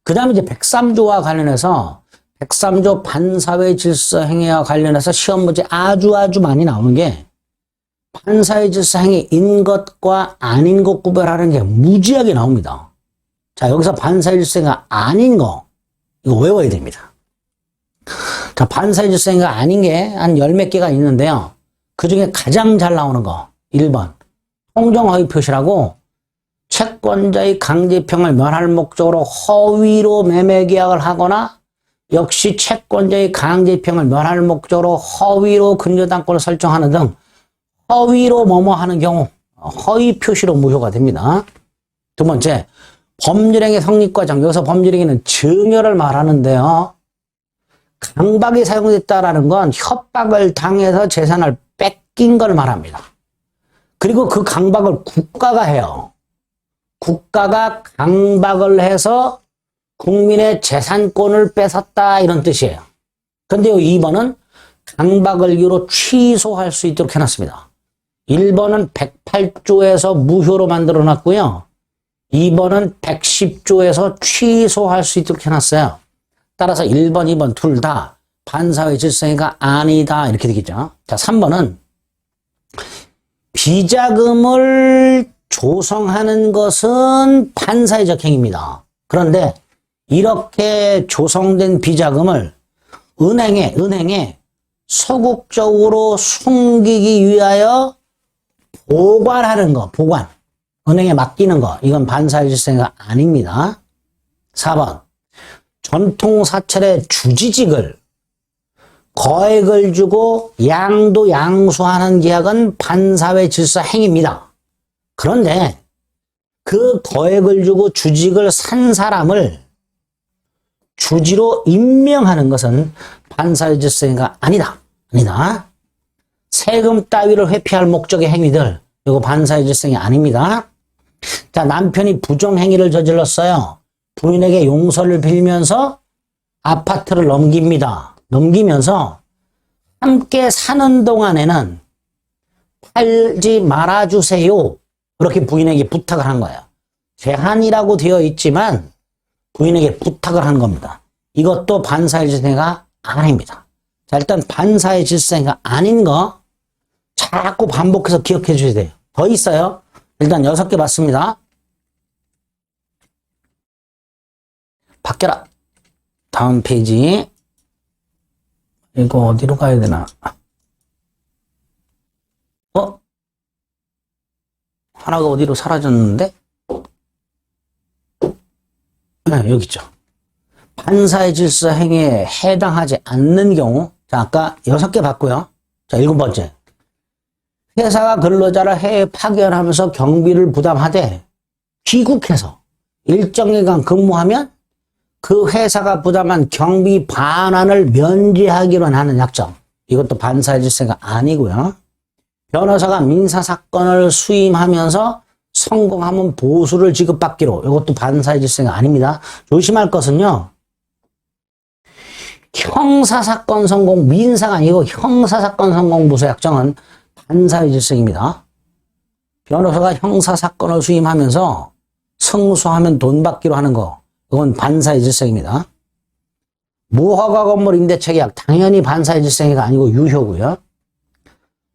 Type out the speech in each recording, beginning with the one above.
그 다음에 이제 103조와 관련해서 103조 반사회 질서 행위와 관련해서 시험 문제 아주 많이 나오는 게 반사회 질서 행위인 것과 아닌 것 구별하는 게 무지하게 나옵니다. 자, 여기서 반사회 질서 행위가 아닌 거 이거 외워야 됩니다. 자, 반사회 질서 행위가 아닌 게 한 열 몇 개가 있는데요. 그 중에 가장 잘 나오는 거 1번 통정허위 표시라고 채권자의 강제평을 면할 목적으로 허위로 매매 계약을 하거나 역시 채권자의 강제평을 면할 목적으로 허위로 근저당권을 설정하는 등 허위로 뭐뭐 하는 경우 허위 표시로 무효가 됩니다. 두 번째, 법률행위 성립 과정. 여기서 법률행위는 증여를 말하는데요. 강박이 사용됐다라는 건 협박을 당해서 재산을 뺏긴 걸 말합니다. 그리고 그 강박을 국가가 해요. 국가가 강박을 해서 국민의 재산권을 뺏었다 이런 뜻이에요. 그런데 2번은 강박을 이유로 취소할 수 있도록 해놨습니다. 1번은 108조에서 무효로 만들어 놨고요. 2번은 110조에서 취소할 수 있도록 해놨어요. 따라서 1번, 2번 둘 다 반사회 질서행위가 아니다 이렇게 되겠죠. 자, 3번은 비자금을 조성하는 것은 반사회적 행위입니다. 그런데 이렇게 조성된 비자금을 은행에 소극적으로 숨기기 위하여 보관하는 거, 은행에 맡기는 거, 이건 반사회 질서행위가 아닙니다. 4번, 전통사찰의 주지직을 거액을 주고 양도양수하는 계약은 반사회 질서 행위입니다. 그런데 그 거액을 주고 주직을 산 사람을 주지로 임명하는 것은 반사회 질서 행위가 아니다. 세금 따위를 회피할 목적의 행위들, 이거 반사회 질서 행위 아닙니다. 자, 남편이 부정행위를 저질렀어요. 부인에게 용서를 빌면서 아파트를 넘깁니다. 넘기면서 함께 사는 동안에는 팔지 말아주세요. 그렇게 부인에게 부탁을 한 거예요. 제한이라고 되어 있지만 부인에게 부탁을 한 겁니다. 이것도 반사회 질서행위가 아닙니다. 자, 일단 반사회 질서행위가 아닌 거 자꾸 반복해서 기억해 주셔야 돼요. 더 있어요. 일단 6개 봤습니다. 바뀌어라. 다음 페이지. 이거 어디로 가야 되나? 하나가 어디로 사라졌는데? 네, 여기 있죠. 반사회 질서 행위에 해당하지 않는 경우. 자, 아까 6개 봤고요. 자, 7번째. 회사가 근로자를 해외 파견하면서 경비를 부담하되 귀국해서 일정 기간 근무하면 그 회사가 부담한 경비 반환을 면제하기로 하는 약정. 이것도 반사회 질서가 아니고요. 변호사가 민사사건을 수임하면서 성공하면 보수를 지급받기로. 이것도 반사회 질서가 아닙니다. 조심할 것은요. 형사사건 성공, 민사가 아니고 형사사건 성공 보수 약정은 반사회 질서입니다. 변호사가 형사사건을 수임하면서 승소하면 돈 받기로 하는 거. 이건 반사회 질서입니다. 무허가 건물 임대차 계약 당연히 반사회 질서가 아니고 유효고요.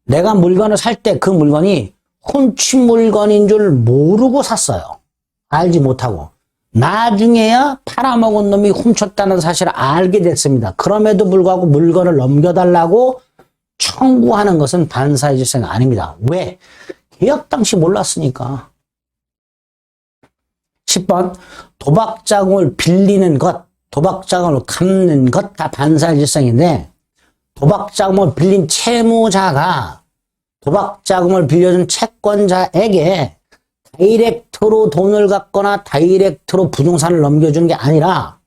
내가 물건을 살 때 그 물건이 훔친 물건인 줄 모르고 샀어요. 알지 못하고. 나중에야 팔아먹은 놈이 훔쳤다는 사실을 알게 됐습니다. 그럼에도 불구하고 물건을 넘겨달라고 청구하는 것은 반사회 질서가 아닙니다. 왜? 계약 당시 몰랐으니까. 10번 도박자금을 빌리는 것, 도박자금을 갚는 것 다 반사회 질서인데 도박자금을 빌린 채무자가 도박자금을 빌려준 채권자에게 다이렉트로 돈을 갖거나 다이렉트로 부동산을 넘겨주는 게 아니라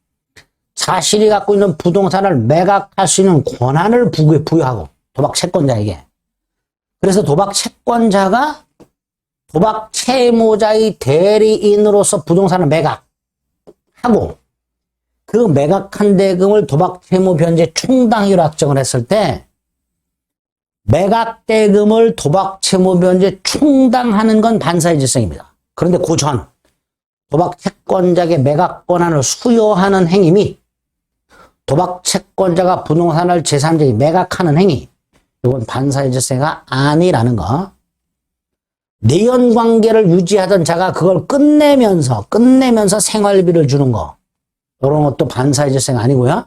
자신이 갖고 있는 부동산을 매각할 수 있는 권한을 부여하고 도박 채권자에게. 그래서 도박 채권자가 도박 채무자의 대리인으로서 부동산을 매각하고 그 매각한 대금을 도박 채무 변제 충당으로 확정을 했을 때 매각 대금을 도박 채무 변제 충당하는 건 반사회 질서입니다. 그런데 그 전 도박 채권자에게 매각 권한을 수여하는 행위 및 도박 채권자가 부동산을 제3자에게 매각하는 행위. 이건 반사의 질서가 아니라는 거. 내연 관계를 유지하던 자가 그걸 끝내면서 생활비를 주는 거. 이런 것도 반사의 질서가 아니고요.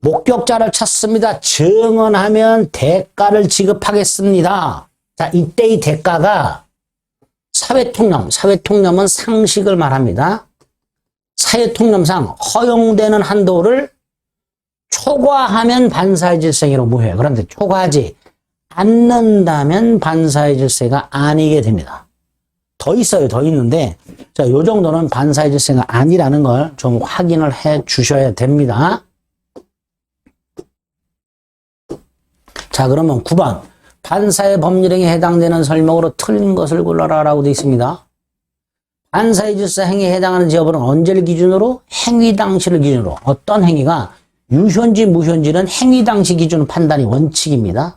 목격자를 찾습니다. 증언하면 대가를 지급하겠습니다. 자, 이때의 대가가 사회통념. 사회통념은 상식을 말합니다. 사회통념상 허용되는 한도를 초과하면 반사의 질서로 무효해요. 그런데 초과하지 않는다면 반사의 질서가 아니게 됩니다. 더 있어요. 더 있는데 자, 요 정도는 반사의 질서가 아니라는 걸 좀 확인을 해 주셔야 됩니다. 자, 그러면 9번. 반사의 법률행위에 해당되는 설명으로 틀린 것을 골라라 라고 되어 있습니다. 반사의 질서 행위에 해당하는 여부는 언제를 기준으로? 행위 당시를 기준으로. 어떤 행위가 유효인지 무효인지는 행위 당시 기준 판단이 원칙입니다.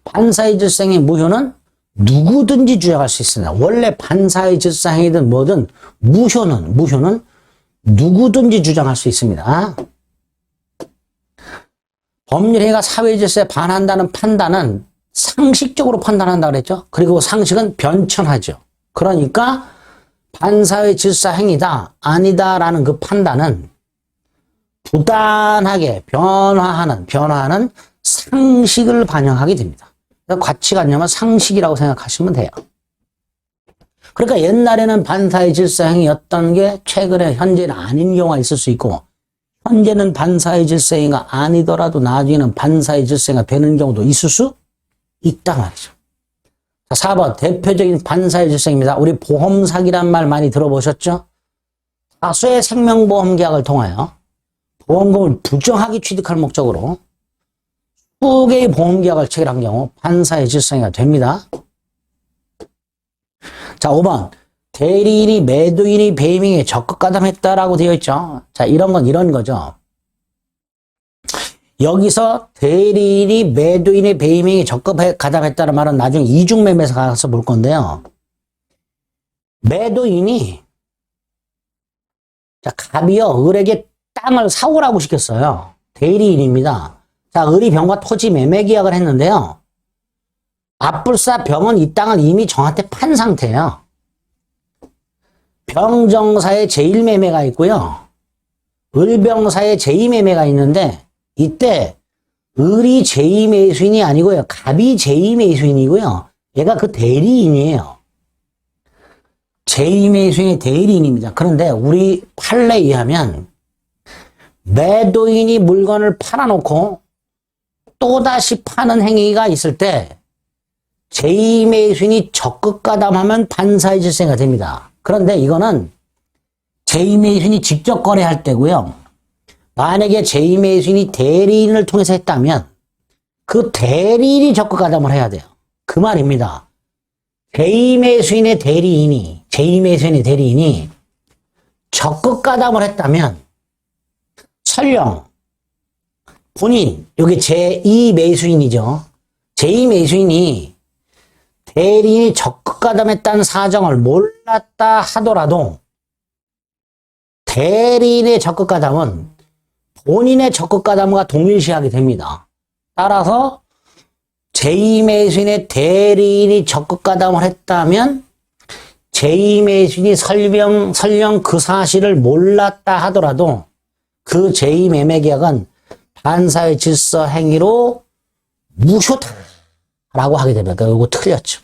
반사의 질서 행위 무효는 누구든지 주장할 수 있습니다. 원래 반사의 질서 행위든 뭐든 무효는 누구든지 주장할 수 있습니다. 법률행위가 사회 질서에 반한다는 판단은 상식적으로 판단한다 그랬죠. 그리고 상식은 변천하죠. 그러니까 반사회 질서 행위다 아니다라는 그 판단은 부단하게 변화하는 상식을 반영하게 됩니다. 가치관념은 상식이라고 생각하시면 돼요. 그러니까 옛날에는 반사회 질서 행위였던 게 최근에 현재는 아닌 경우가 있을 수 있고, 현재는 반사회 질서 행위가 아니더라도 나중에는 반사회 질서 행위가 되는 경우도 있을 수 있다 말이죠. 자, 4번 대표적인 반사회 질서입니다. 우리 보험 사기란 말 많이 들어보셨죠? 다수의 생명보험 계약을 통하여 보험금을 부정하게 취득할 목적으로 수개의 보험 계약을 체결한 경우 반사회 질서행위가 됩니다. 자, 5번 대리인이 매도인이 배임행위에 적극 가담했다라고 되어 있죠. 자, 이런 건 이런 거죠. 여기서 대리인이 매도인의 배임행위에 적극 가담했다는 말은 나중에 이중매매에서 가서 볼 건데요. 매도인이 자, 갑이요 을에게 땅을 사오라고 시켰어요. 대리인입니다. 자, 을이 병과 토지 매매 계약을 했는데요. 압불사 병은 이 땅을 이미 정한테 판 상태예요. 병정사의 제1매매가 있고요. 을병사의 제2매매가 있는데 이때 을이 제2매수인이 아니고요. 갑이 제2매수인이고요. 얘가 그 대리인이에요. 제2매수인의 대리인입니다. 그런데 우리 판례에 의하면 매도인이 물건을 팔아놓고 또다시 파는 행위가 있을 때 제2매수인이 적극 가담하면 반사의 질서가 됩니다. 그런데 이거는 제2매수인이 직접 거래할 때고요. 만약에 제2매수인이 대리인을 통해서 했다면 그 대리인이 적극 가담을 해야 돼요. 그 말입니다. 제2매수인의 대리인이 적극 가담을 했다면 설령 본인, 여기 제2매수인이죠. 제2매수인이 대리인이 적극 가담했다는 사정을 몰랐다 하더라도 대리인의 적극 가담은 본인의 적극 가담과 동일시하게 됩니다. 따라서 제2매수인의 대리인이 적극 가담을 했다면 제2매수인이 설령 그 사실을 몰랐다 하더라도 그 제2매매 계약은 반사의 질서 행위로 무효다라고 하게 됩니다. 그러니까 이거 틀렸죠.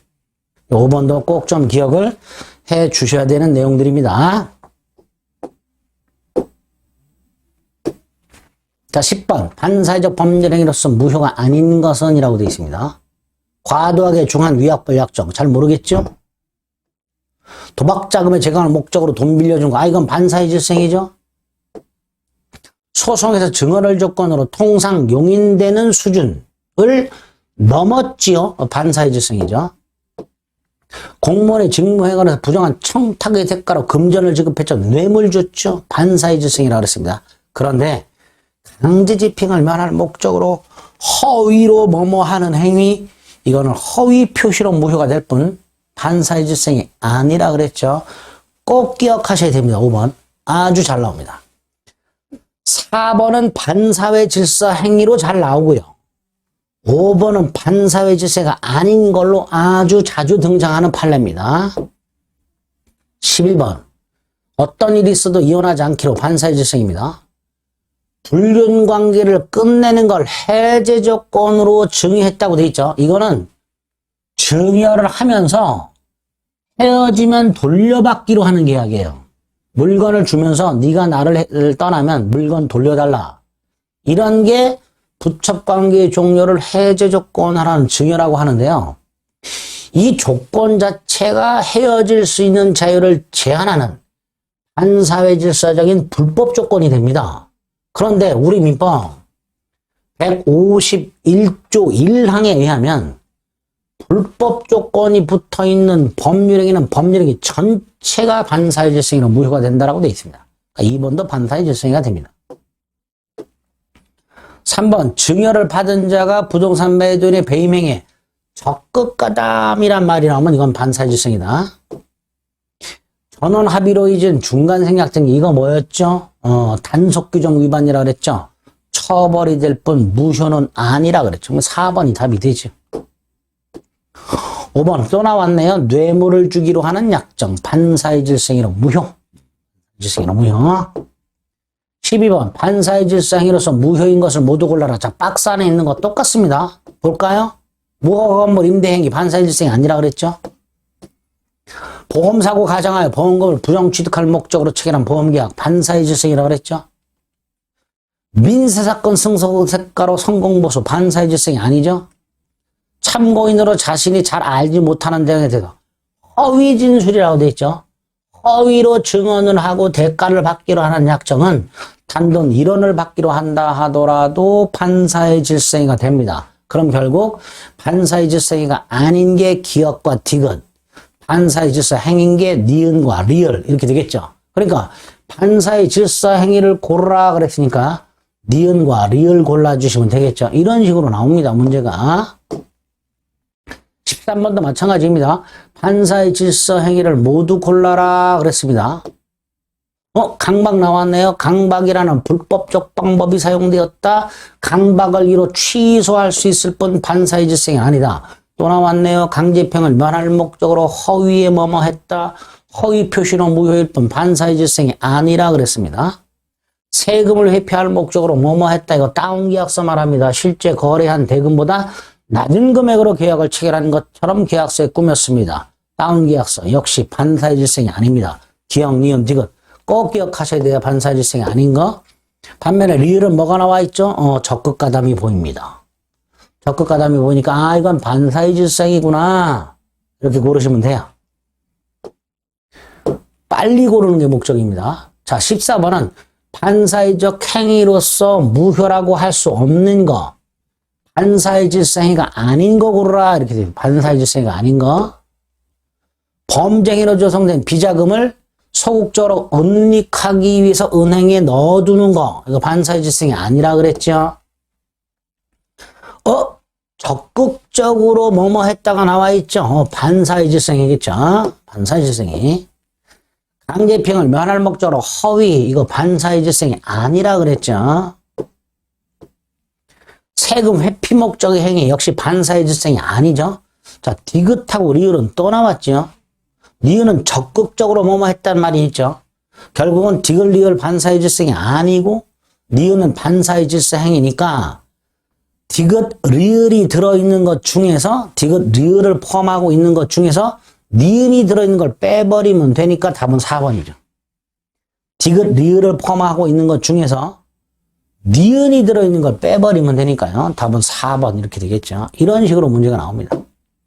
5번도 꼭 좀 기억을 해 주셔야 되는 내용들입니다. 자, 10번 반사회적 법률 행위로서 무효가 아닌 것은 이라고 되어 있습니다. 과도하게 중한 위약벌 약정 잘 모르겠죠? 도박 자금의 제공을 목적으로 돈 빌려준 거, 이건 반사회 질서 행위죠? 소송에서 증언을 조건으로 통상 용인되는 수준을 넘었지요? 반사회 질서 행위죠. 공무원의 직무행위에서 부정한 청탁의 대가로 금전을 지급했죠. 뇌물 줬죠. 반사회 질서 행위라고 했습니다. 그런데 강제 집행을 면할 목적으로 허위로 뭐뭐하는 행위, 이거는 허위 표시로 무효가 될 뿐 반사회 질서 행위 아니라 그랬죠. 꼭 기억하셔야 됩니다. 5번. 아주 잘 나옵니다. 4번은 반사회 질서 행위로 잘 나오고요. 5번은 반사회 질서가 아닌 걸로 아주 자주 등장하는 판례입니다. 11번. 어떤 일이 있어도 이혼하지 않기로 반사회 질서입니다. 불륜 관계를 끝내는 걸 해제 조건으로 증여했다고 돼 있죠. 이거는 증여를 하면서 헤어지면 돌려받기로 하는 계약이에요. 물건을 주면서 네가 나를 떠나면 물건 돌려달라. 이런 게 부첩관계의 종료를 해제 조건하라는 증여라고 하는데요. 이 조건 자체가 헤어질 수 있는 자유를 제한하는 반사회 질서적인 불법 조건이 됩니다. 그런데 우리 민법 151조 1항에 의하면 불법 조건이 붙어있는 법률행위는 법률행위 전체가 반사회 질서행위로 무효가 된다고 되어 있습니다. 그러니까 2번도 반사회 질서행위가 됩니다. 3번 증여를 받은 자가 부동산 매도인의 배임행위에 적극가담이란 말이 나오면 이건 반사회 질서행위다. 전원 합의로 잊은 중간생략 이거 뭐였죠? 단속규정 위반이라고 그랬죠? 처벌이 될 뿐 무효는 아니라 그랬죠. 4번이 답이 되죠. 5번 또 나왔네요. 뇌물을 주기로 하는 약정 반사회 질서행위로 무효. 질서행위로 무효. 12번 반사회 질서행위로서 무효인 것을 모두 골라라. 자, 박스 안에 있는 거 똑같습니다. 볼까요? 무허가건물 임대행위 반사회 질서행위 아니라 그랬죠? 보험사고 가정하여 보험금을 부정취득할 목적으로 체결한 보험계약 반사회 질서행위라고 그랬죠? 민사사건 승소세가로 성공보수 반사회 질서행위 아니죠? 참고인으로 자신이 잘 알지 못하는 내용에 대해서 허위 진술이라고 되어 있죠. 허위로 증언을 하고 대가를 받기로 하는 약정은 단돈 1원을 받기로 한다 하더라도 반사회 질서행위가 됩니다. 그럼 결국 반사회 질서행위가 아닌 게 기억과 디귿, 반사회 질서 행위인 게 니은과 리을 이렇게 되겠죠. 그러니까 반사회 질서 행위를 고르라 그랬으니까 니은과 리을 골라주시면 되겠죠. 이런 식으로 나옵니다. 문제가. 13번도 마찬가지입니다. 반사회 질서 행위를 모두 골라라 그랬습니다. 강박 나왔네요. 강박이라는 불법적 방법이 사용되었다. 강박을 이로 취소할 수 있을 뿐 반사회 질서 행위 아니다. 또 나왔네요. 강제평을 면할 목적으로 허위에 뭐뭐 했다. 허위 표시로 무효일 뿐 반사회 질서 행위 아니라 그랬습니다. 세금을 회피할 목적으로 뭐뭐 했다. 이거 다운계약서 말합니다. 실제 거래한 대금보다 낮은 금액으로 계약을 체결한 것처럼 계약서에 꾸몄습니다. 다운계약서 역시 반사회 질서 행위 아닙니다. 기억, 니은, 디귿 꼭 기억하셔야 돼요. 반사회 질서 행위 아닌 거. 반면에 리을은 뭐가 나와 있죠? 적극가담이 보입니다. 적극가담이 보니까 이건 반사회 질서행위구나 이렇게 고르시면 돼요. 빨리 고르는 게 목적입니다. 자, 14번은 반사회적 행위로서 무효라고 할 수 없는 거 반사회 질서행위가 아닌 거 고르라 이렇게 돼요. 반사회 질서행위가 아닌 거. 범죄행위로 조성된 비자금을 소극적으로 은닉하기 위해서 은행에 넣어두는 거 이거 반사회 질서행위 아니라 그랬죠. 적극적으로 뭐뭐 했다가 나와 있죠. 반사회 질서행위겠죠. 반사회 질서행위. 강제평을 면할 목적으로 허위 이거 반사회 질서행위 아니라 그랬죠. 세금 회피 목적의 행위 역시 반사회 질서행위 아니죠. 자, 디귿하고 리을은 또 나왔죠. 리을은 적극적으로 뭐뭐 했단 말이 있죠. 결국은 디귿 리을 반사회 질서행위 아니고 리을은 반사회 질서행위니까 디귿 리을이 들어있는 것 중에서 디귿 리을을 포함하고 있는 것 중에서 니은이 들어있는 걸 빼버리면 되니까 답은 4번이죠. 디귿 리을을 포함하고 있는 것 중에서 니은이 들어있는 걸 빼버리면 되니까요. 답은 4번 이렇게 되겠죠. 이런 식으로 문제가 나옵니다.